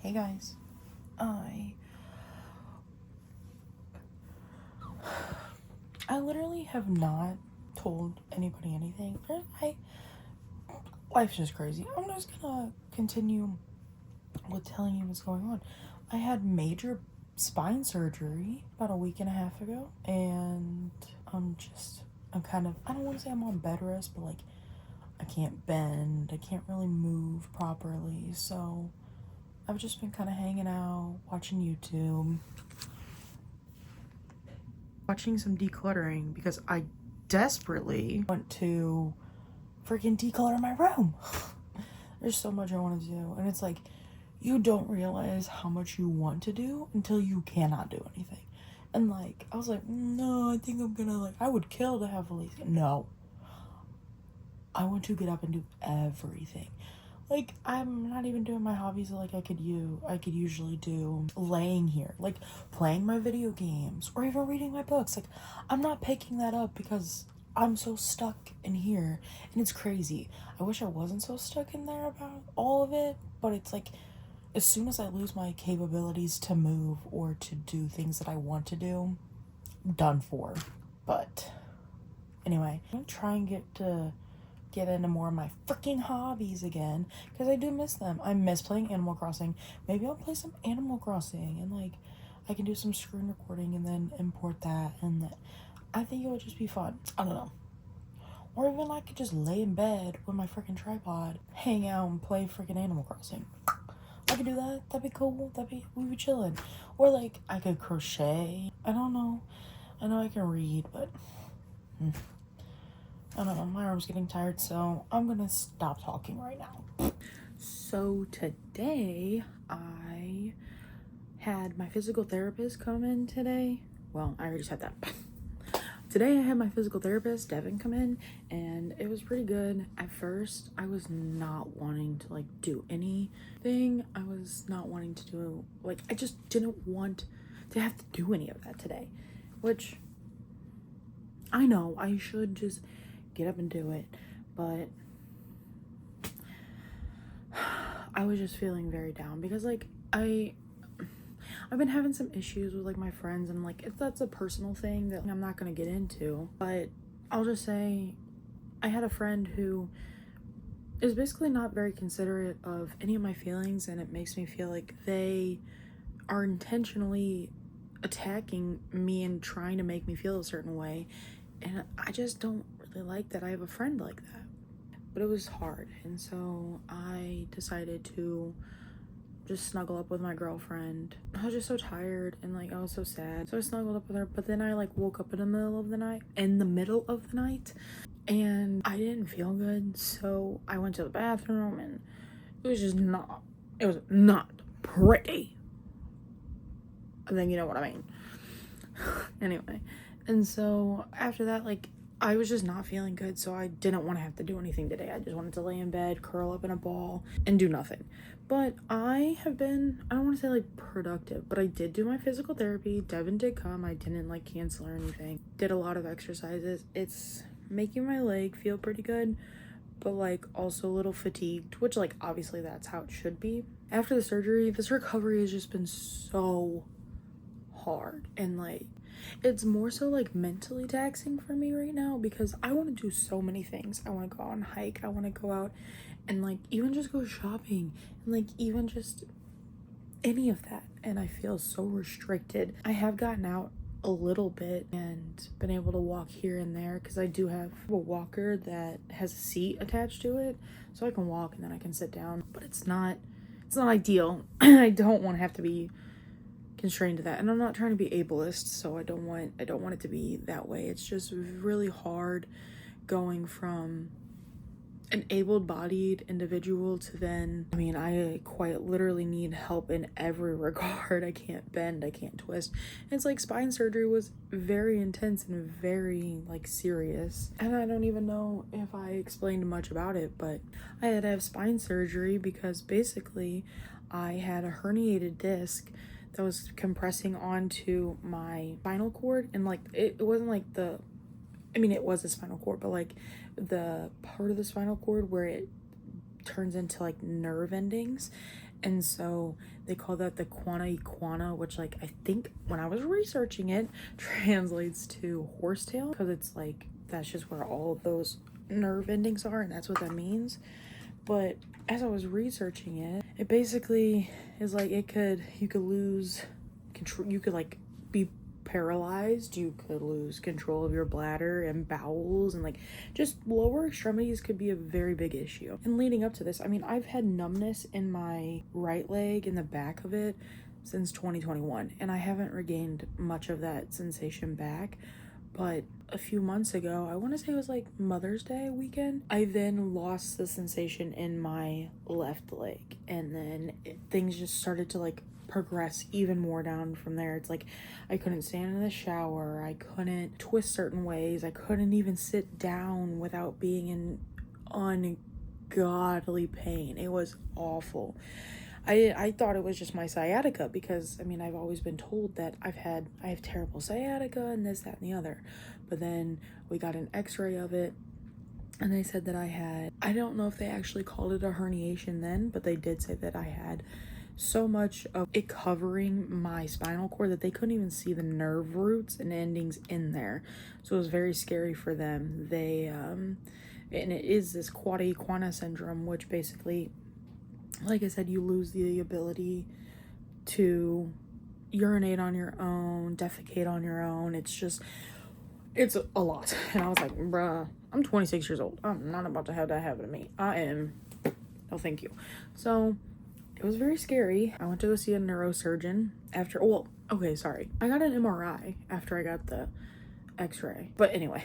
Hey guys, I literally have not told anybody anything. Life's just crazy. I'm just gonna continue with telling you what's going on. I had major spine surgery about a week and a half ago, and I'm kind of, I don't want to say I'm on bed rest, but like, I can't bend, I can't really move properly, so I've just been kind of hanging out, watching YouTube, watching some decluttering because I desperately want to freaking declutter my room. There's so much I want to do, and it's like, you don't realize how much you want to do until you cannot do anything. And like, I was like, no, I think I'm gonna, like, I would kill to have a lazy. No, I want to get up and do everything. Like, I'm not even doing my hobbies like I could usually do, laying here, like playing my video games or even reading my books. Like, I'm not picking that up because I'm so stuck in here, and it's crazy. I wish I wasn't so stuck in there about all of it, but it's like, as soon as I lose my capabilities to move or to do things that I want to do, I'm done for. But anyway, I'm trying to get into more of my freaking hobbies again, because I do miss them. I miss playing Animal Crossing. Maybe I'll play some Animal Crossing, and like, I can do some screen recording and then import that, and that, I think it would just be fun. I don't know. Or even I could just lay in bed with my freaking tripod, hang out and play freaking Animal Crossing. I could do that. That'd be cool. We'd be chilling. Or like, I could crochet. I don't know. I know I can read, but I don't know. My arm's getting tired, so I'm gonna stop talking right now. So today, I had my physical therapist come in today. Well, I already said that. Today I had my physical therapist, Devin, come in, and it was pretty good. At first, I was not wanting to like do anything. I was not wanting to do, like, I just didn't want to have to do any of that today, which I know I should just get up and do it, but I was just feeling very down because like I've been having some issues with like my friends, and like, that's a personal thing that I'm not gonna get into, but I'll just say I had a friend who is basically not very considerate of any of my feelings, and it makes me feel like they are intentionally attacking me and trying to make me feel a certain way, and I just don't really like that I have a friend like that. But it was hard, and so I decided to just snuggle up with my girlfriend. I was just so tired, and like, I was so sad, so I snuggled up with her. But then I like woke up in the middle of the night, and I didn't feel good, so I went to the bathroom, and it was not pretty. I think you know what I mean. Anyway, and so after that, like, I was just not feeling good, so I didn't want to have to do anything today. I just wanted to lay in bed, curl up in a ball, and do nothing. But I have been, I don't want to say like productive, but I did do my physical therapy. Devin did come. I didn't like cancel or anything. Did a lot of exercises. It's making my leg feel pretty good, but like also a little fatigued, which like obviously that's how it should be. After the surgery, this recovery has just been so hard, and like, it's more so like mentally taxing for me right now because I want to do so many things. I want to go out and hike. I want to go out and like even just go shopping, and like even just any of that, and I feel so restricted. I have gotten out a little bit and been able to walk here and there because I do have a walker that has a seat attached to it, so I can walk and then I can sit down, but it's not ideal. I don't want to have to be constrained to that, and I'm not trying to be ableist, so I don't want it to be that way. It's just really hard going from an able-bodied individual to then, I mean, I quite literally need help in every regard. I can't bend, I can't twist. And it's like, spine surgery was very intense and very like serious, and I don't even know if I explained much about it, but I had to have spine surgery because basically I had a herniated disc that was compressing onto my spinal cord, and like, it wasn't like it was a spinal cord, but like the part of the spinal cord where it turns into like nerve endings, And so they call that the quana equana, which like I think when I was researching it translates to horsetail, because it's like that's just where all of those nerve endings are, and that's what that means. But as I was researching it, it basically is like you could lose control, you could like be paralyzed, you could lose control of your bladder and bowels, and like just lower extremities could be a very big issue. And leading up to this, I mean, I've had numbness in my right leg, in the back of it, since 2021, and I haven't regained much of that sensation back. But a few months ago, I want to say it was like Mother's Day weekend, I then lost the sensation in my left leg, and then things just started to like progress even more down from there. It's like I couldn't stand in the shower, I couldn't twist certain ways, I couldn't even sit down without being in ungodly pain. It was awful. I thought it was just my sciatica, because I mean I've always been told that I have terrible sciatica and this, that, and the other. But then we got an x-ray of it, and they said that I don't know if they actually called it a herniation then, but they did say that I had so much of it covering my spinal cord that they couldn't even see the nerve roots and endings in there. So it was very scary for them. They and it is this quad equina syndrome, which basically, like I said, you lose the ability to urinate on your own, defecate on your own. It's a lot. And I was like, bruh, I'm 26 years old. I'm not about to have that happen to me. No thank you. So it was very scary. I went to go see a neurosurgeon after, I got an MRI after I got the x-ray. But anyway,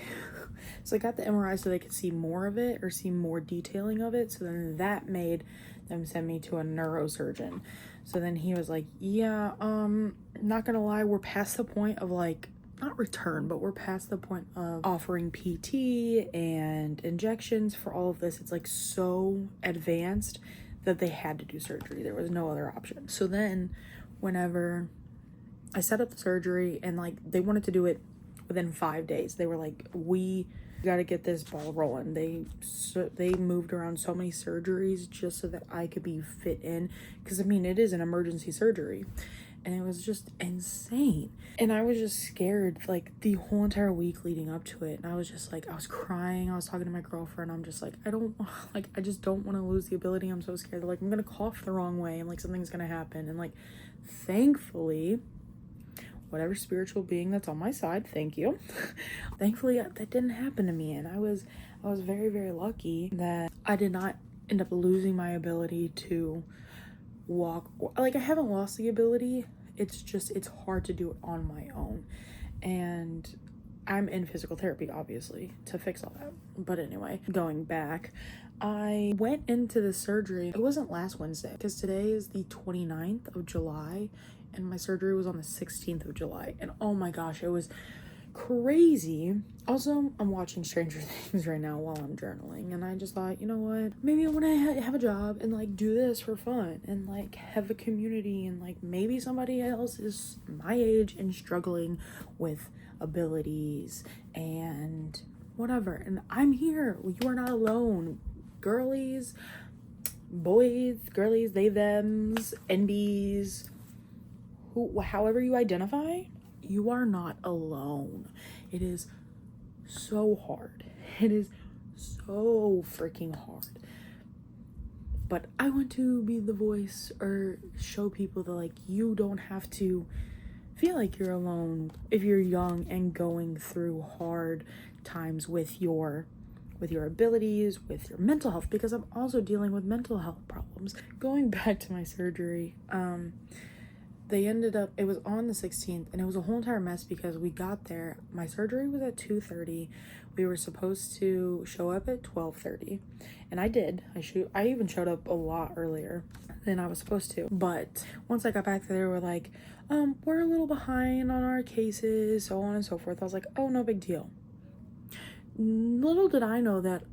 so I got the MRI so they could see more of it, or see more detailing of it. So then that made them send me to a neurosurgeon. So then he was like, yeah, not gonna lie, we're past the point of like, not return, but we're past the point of offering PT and injections for all of this. It's like so advanced that they had to do surgery. There was no other option. So then whenever I set up the surgery, and like they wanted to do it within 5 days, they were like, we got to get this ball rolling. They moved around so many surgeries just so that I could be fit in, because I mean it is an emergency surgery, and it was just insane. And I was just scared like the whole entire week leading up to it, and I was just like, I was crying, I was talking to my girlfriend, I'm just like, I just don't want to lose the ability. I'm so scared that like I'm gonna cough the wrong way and like something's gonna happen. And like thankfully, whatever spiritual being that's on my side, thank you, thankfully that didn't happen to me. And I was very, very lucky that I did not end up losing my ability to walk. Like I haven't lost the ability, it's hard to do it on my own. And I'm in physical therapy obviously to fix all that. But anyway, going back, I went into the surgery, it wasn't last Wednesday, because today is the 29th of July and my surgery was on the 16th of July. And oh my gosh, it was crazy. Also, I'm watching Stranger Things right now while I'm journaling, and I just thought, you know what, maybe I want to have a job and like do this for fun and like have a community, and like maybe somebody else is my age and struggling with abilities and whatever, and I'm here. You are not alone, girlies, boys, girlies, they, thems, NBs, however you identify, you are not alone. It is so hard. It is so freaking hard. But I want to be the voice, or show people that like you don't have to feel like you're alone if you're young and going through hard times with your abilities, with your mental health, because I'm also dealing with mental health problems. Going back to my surgery, it was on the 16th, and it was a whole entire mess because we got there. My surgery was at 2:30. We were supposed to show up at 12:30, and I did. I even showed up a lot earlier than I was supposed to. But once I got back there, they were like, we're a little behind on our cases, so on and so forth. I was like, oh, no big deal. Little did I know that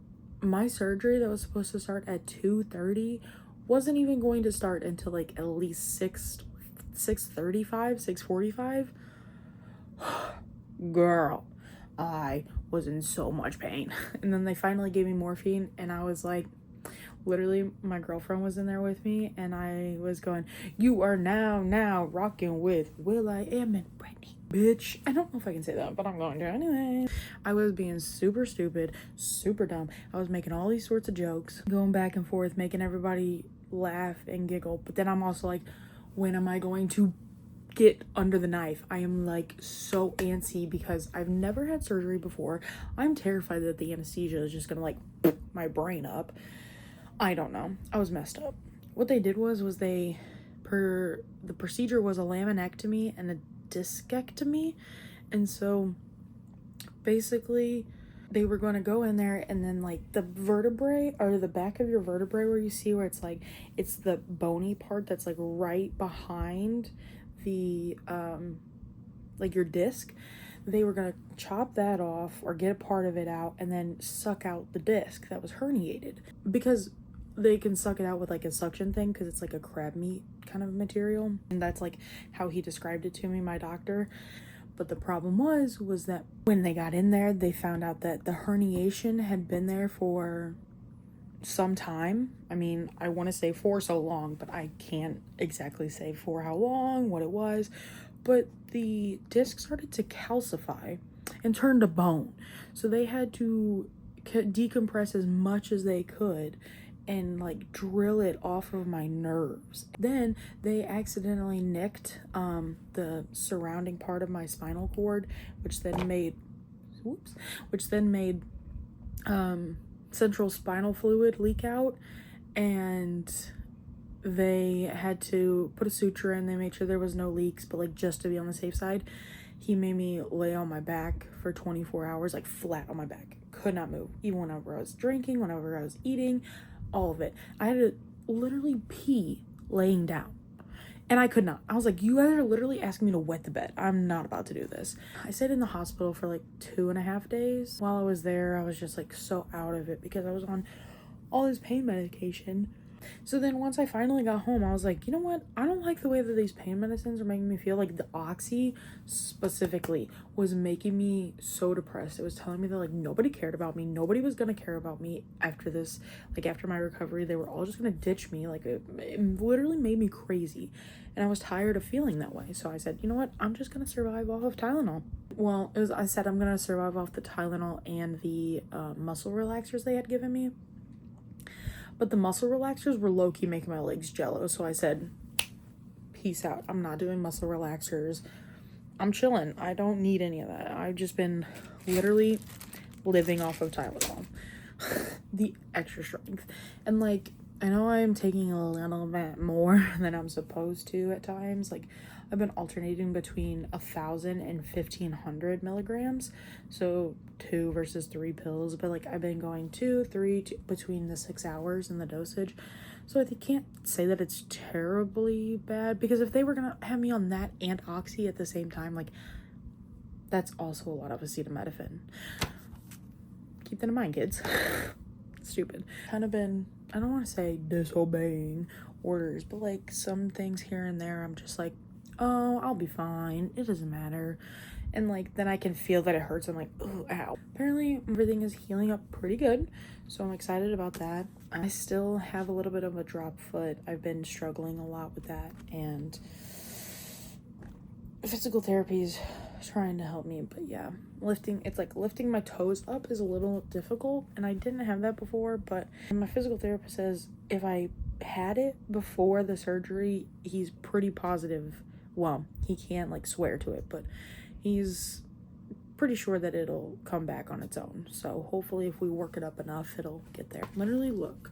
my surgery that was supposed to start at 2:30 wasn't even going to start until like at least 6:35, 6:45. Girl, I was in so much pain. And then they finally gave me morphine, and I was like, Literally, my girlfriend was in there with me, and I was going, "You are now rocking with will.i.am and Britney, bitch." I don't know if I can say that, but I'm going to anyway. I was being super stupid, super dumb. I was making all these sorts of jokes, going back and forth, making everybody laugh and giggle. But then I'm also like, when am I going to get under the knife? I am like so antsy because I've never had surgery before. I'm terrified that the anesthesia is just gonna like my brain up. I don't know. I was messed up. What they did was the procedure was a laminectomy and a discectomy. And so basically they were going to go in there, and then like the vertebrae, or the back of your vertebrae where you see where it's like, it's the bony part that's like right behind the like your disc, they were gonna chop that off or get a part of it out and then suck out the disc that was herniated, because they can suck it out with like a suction thing because it's like a crab meat kind of material. And that's like how he described it to me, my doctor. But the problem was that when they got in there, they found out that the herniation had been there for some time. I mean, I want to say for so long, but I can't exactly say for how long, what it was. But the disc started to calcify and turn to bone. So they had to decompress as much as they could and like drill it off of my nerves. Then they accidentally nicked the surrounding part of my spinal cord, which then made central spinal fluid leak out, and they had to put a suture in. They made sure there was no leaks, but like just to be on the safe side, he made me lay on my back for 24 hours, like flat on my back. Could not move, even whenever I was drinking, whenever I was eating, all of it. I had to literally pee laying down, and I could not. I was like, you guys are literally asking me to wet the bed. I'm not about to do this. I stayed in the hospital for like 2.5 days. While I was there, I was just like so out of it because I was on all this pain medication. So then once I finally got home, I was like, you know what? I don't like the way that these pain medicines are making me feel. Like the Oxy specifically was making me so depressed. It was telling me that like nobody cared about me. Nobody was going to care about me after this. Like after my recovery, they were all just going to ditch me. Like it literally made me crazy. And I was tired of feeling that way. So I said, you know what? I'm just going to survive off of Tylenol. Well, I said I'm going to survive off the Tylenol and the muscle relaxers they had given me. But the muscle relaxers were low-key making my legs jello. So I said, peace out. I'm not doing muscle relaxers. I'm chilling. I don't need any of that. I've just been literally living off of Tylenol. The extra strength. And like, I know I'm taking a little bit more than I'm supposed to at times. Like, I've been alternating between 1,000 and 1,500 milligrams. So 2 versus 3 pills. But like, I've been going 2, 3 between the 6 hours in the dosage. So I can't say that it's terribly bad, because if they were going to have me on that and Oxy at the same time, like, that's also a lot of acetaminophen. Keep that in mind, kids. Stupid. Kind of been, I don't want to say disobeying orders, but like some things here and there, I'm just like, oh, I'll be fine. It doesn't matter. And like, then I can feel that it hurts. I'm like, oh, ow. Apparently everything is healing up pretty good. So I'm excited about that. I still have a little bit of a drop foot. I've been struggling a lot with that. And physical therapy is trying to help me. But yeah, lifting my toes up is a little difficult. And I didn't have that before. But my physical therapist says if I had it before the surgery, he's pretty positive. Well, he can't like swear to it, but he's pretty sure that it'll come back on its own. So hopefully if we work it up enough, it'll get there. Literally, look,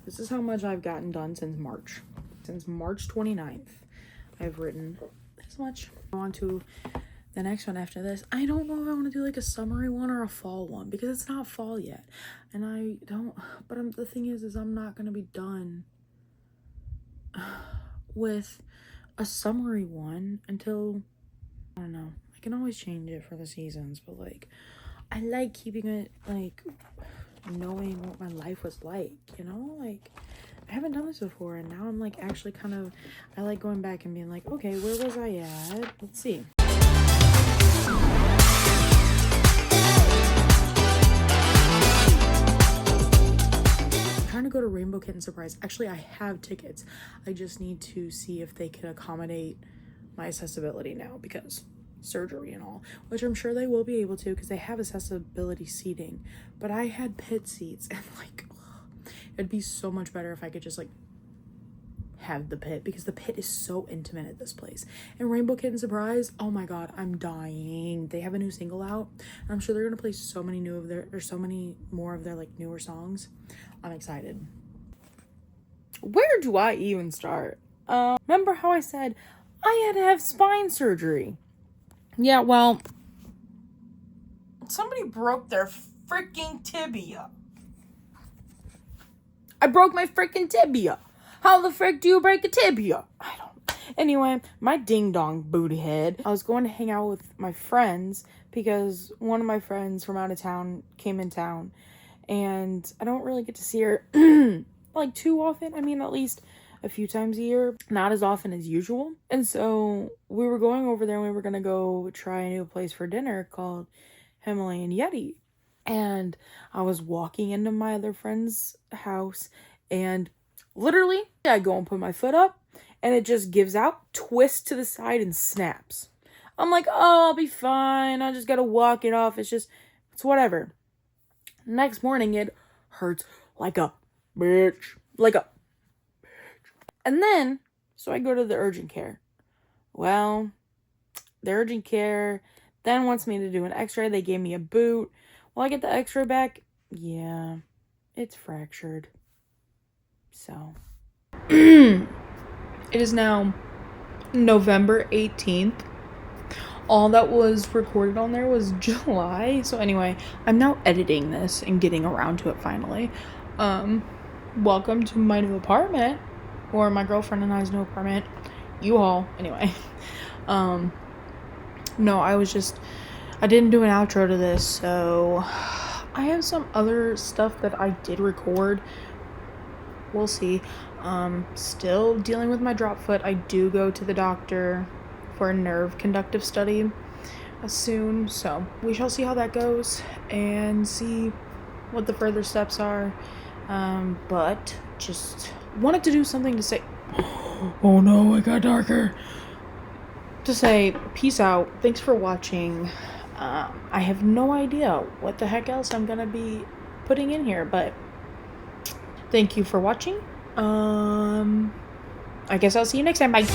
this is how much I've gotten done since March. Since March 29th, I've written this much. On to the next one after this. I don't know if I want to do like a summery one or a fall one, because it's not fall yet. And I don't, but the thing is I'm not going to be done with a summery one until, I don't know, I can always change it for the seasons, but like, I like keeping it like knowing what my life was like, you know, like I haven't done this before, and now I'm like actually kind of, I like going back and being like, okay, where was I at? Let's see. I'm trying to to go to Rainbow Kitten Surprise. Actually, I have tickets. I just need to see if they can accommodate my accessibility now because surgery and all, which I'm sure they will be able to because they have accessibility seating. But I had pit seats and like, it'd be so much better if I could just like have the pit, because the pit is so intimate at this place. And Rainbow Kitten Surprise, oh my god, I'm dying. They have a new single out and I'm sure they're gonna play so many more of their like newer songs. I'm excited. Where do I even start? Remember how I said I had to have spine surgery? Yeah, well, somebody broke their freaking tibia. I broke my freaking tibia. How the frick do you break a tibia? I don't. Anyway, my ding dong booty head. I was going to hang out with my friends because one of my friends from out of town came in town, and I don't really get to see her like too often. I mean, at least a few times a year, not as often as usual. And so we were going over there and we were gonna go try a new place for dinner called Himalayan Yeti. And I was walking into my other friend's house and literally, I go and put my foot up, and it just gives out, twists to the side, and snaps. I'm like, oh, I'll be fine. I just gotta walk it off. It's whatever. Next morning, it hurts like a bitch. And then, so I go to the urgent care. Well, the urgent care then wants me to do an x-ray. They gave me a boot. Well, I get the x-ray back. Yeah, it's fractured. So, it is now November 18th. All that was recorded on there was July. So anyway, I'm now editing this and getting around to it finally. Welcome to my new apartment, or my girlfriend and I's new apartment. You all. Anyway, no, I didn't do an outro to this, so I have some other stuff that I did record. We'll see. Still dealing with my drop foot. I do go to the doctor for a nerve conductive study soon, so we shall see how that goes and see what the further steps are. But just wanted to do something to say, oh no, it got darker, to say peace out. Thanks for watching. I have no idea what the heck else I'm gonna be putting in here, but thank you for watching. I guess I'll see you next time. Bye.